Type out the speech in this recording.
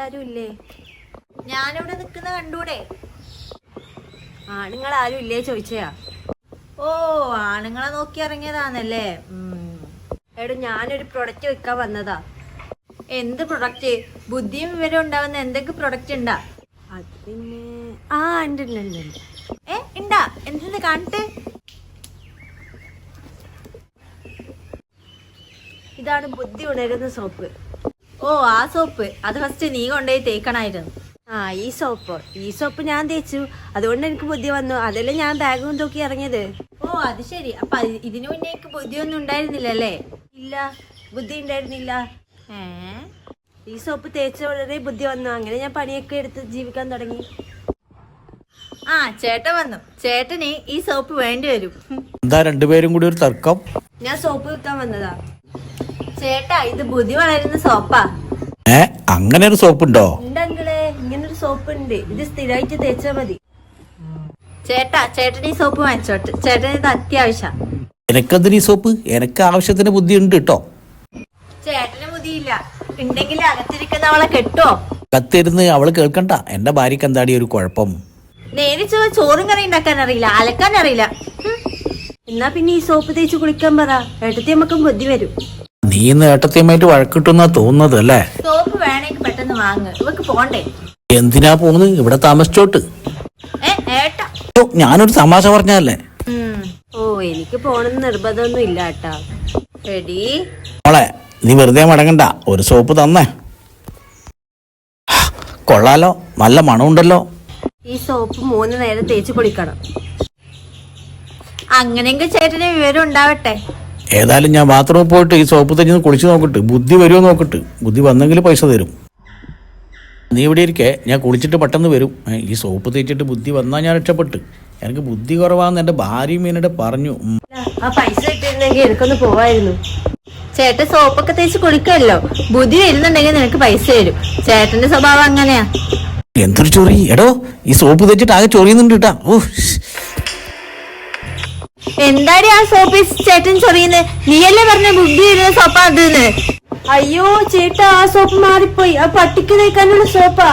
ആരും ഇല്ലേ? ഞാനിവിടെ നിക്കുന്ന കണ്ടൂടെ? ആണുങ്ങൾ ആരും ഇല്ലേ ചോദിച്ചയാ. ഓ, ആണുങ്ങളെ നോക്കി ഇറങ്ങിയതാണല്ലേ. എടോ, ഞാനൊരു പ്രൊഡക്റ്റ് വെക്കാൻ വന്നതാ. എന്ത് പ്രൊഡക്റ്റ്? ബുദ്ധിയും വിവരം ഉണ്ടാവുന്ന എന്തൊക്കെ പ്രൊഡക്റ്റ് ഉണ്ടാ? അത് പിന്നെ ഉണ്ട്. ഉണ്ടാ? എന്തെന്ന് കാണട്ടെ. ഇതാണ് ബുദ്ധി ഉണരുന്ന സോപ്പ്. ഓ, ആ സോപ്പ്. അത് ഫസ്റ്റ് നീ കൊണ്ടുപോയി തേക്കണായിരുന്നു. ഈ സോപ്പ് ഞാൻ തേച്ചു, അതുകൊണ്ട് എനിക്ക് ബുദ്ധി വന്നു. അതല്ലേ ഞാൻ ബാഗും തൂക്കി ഇറങ്ങിയത്. ഓ, അത് ശരി. അപ്പൊ ഇതിനു മുന്നേ എനിക്ക് ബുദ്ധിയൊന്നും ഉണ്ടായിരുന്നില്ലല്ലേ? ഇല്ല, ബുദ്ധി ഉണ്ടായിരുന്നില്ല. ഏ ഈ സോപ്പ് തേച്ച വളരെ ബുദ്ധി വന്നു. അങ്ങനെ ഞാൻ പണിയൊക്കെ എടുത്ത് ജീവിക്കാൻ തുടങ്ങി. ചേട്ടൻ വന്നു. ചേട്ടന് ഈ സോപ്പ് വേണ്ടി വരും. എന്താ രണ്ടുപേരും കൂടി ഒരു തർക്കം? ഞാൻ സോപ്പ് വെക്കാൻ വന്നതാ. ചേട്ടാ, ഇത് ബുദ്ധി വളരുന്ന സോപ്പാ. അങ്ങനെ ഒരു സോപ്പ് ഉണ്ടോ? ഉണ്ടങ്കിളെ, ഇങ്ങനൊരു സോപ്പ് ഉണ്ട്. ഇത് സ്ഥിരമായിട്ട് തേച്ചാ മതി. ചേട്ടൻ ഈ സോപ്പ് വാങ്ങിച്ചോട്ടെ. ചേട്ടന് ഇത് അത്യാവശ്യം. എനക്കെന്തിന് ഈ സോപ്പ്? എനക്ക് ആവശ്യത്തിന് ബുദ്ധി ഉണ്ട് കേട്ടോ. ചേട്ടന് ബുദ്ധിയില്ല. ഉണ്ടെങ്കിൽ അകത്തിരിക്കുന്നവളെ കെട്ടോ? കത്തിരുന്ന് അവള് കേൾക്കണ്ട. എന്റെ ഭാര്യക്ക് എന്താടി ഒരു കുഴപ്പം? നേരിച്ച് ചോറും കറി ഉണ്ടാക്കാൻ അറിയില്ല, അലക്കാൻ അറിയില്ല. എന്നാ പിന്നെ ഈ സോപ്പ് തേച്ച് കുളിക്കാൻ പറ. ഏട്ടത്തി നമുക്കും ബുദ്ധി വരും. നീ ഇന്ന് ഏട്ടത്തിയുമായിട്ട് വഴക്കിട്ടെന്നാ തോന്നുന്നത് അല്ലേ? സോപ്പ് വേണമെങ്കിൽ പെട്ടെന്ന് വാങ്ങ്. ഇവക്ക് പോണ്ടേ? എന്തിനാ പോകുന്നത്? ഇവിടെ താമസിച്ചോട്ട്. ഏട്ടാ, ഞാനൊരു തമാശ പറഞ്ഞല്ലേ. എനിക്ക് പോണെന്ന് നിർബന്ധമൊന്നും ഇല്ല കേട്ടാ. എടി മോളെ, നീ വെറുതെ മടങ്ങണ്ട. ഒരു സോപ്പ് തന്നേ. കൊള്ളാലോ, നല്ല മണമുണ്ടല്ലോ. ഈ സോപ്പ് 3 നേരം തേച്ച് കുളിക്കണം. അങ്ങനെയെങ്കിൽ ചേട്ടന് വിവരം ഉണ്ടാവട്ടെ. ഏതായാലും ഞാൻ ബാത്റൂമിൽ പോയിട്ട് ഈ സോപ്പ് തേച്ച് കുളിച്ച് നോക്കട്ട്. ബുദ്ധി വരുമോ നോക്കട്ട്. ബുദ്ധി വന്നെങ്കിൽ പൈസ തരും. നീ ഇവിടെ ഇരിക്കേ, ഞാൻ കുളിച്ചിട്ട് പെട്ടെന്ന് വരും. ഈ സോപ്പ് തേച്ചിട്ട് ബുദ്ധി വന്നാൽ ഞാൻ രക്ഷപ്പെട്ട്. എനിക്ക് ബുദ്ധി കുറവാന്ന് എൻ്റെ ഭാര്യയും എന്നോട് പറഞ്ഞു. ആ പൈസ കിട്ടിയിരുന്നെങ്കിൽ എനിക്കൊന്ന് പോവായിരുന്നു. ചേട്ടൻ സോപ്പൊക്കെ തേച്ച് കുളിക്കല്ലോ. ബുദ്ധി വരുന്നുണ്ടെങ്കിൽ നിനക്ക് പൈസ തരും. ചേട്ടന്റെ സ്വഭാവം അങ്ങനെയാ. എന്തൊരു ചൊറി എടോ! ഈ സോപ്പ് തേച്ചിട്ട് ആകെ ചൊറിയുന്നുണ്ട് കേട്ടാ. എന്താടി ആ സോപ്പ് ചേട്ടൻ ചൊറിയുന്നത്? നീയല്ലേ പറഞ്ഞ ബുദ്ധി വരുന്ന സോപ്പാ അത്? അയ്യോ ചേട്ടാ, ആ സോപ്പ് മാറിപ്പോയി. ആ പട്ടിക്ക് തേക്കാനുള്ള സോപ്പാ.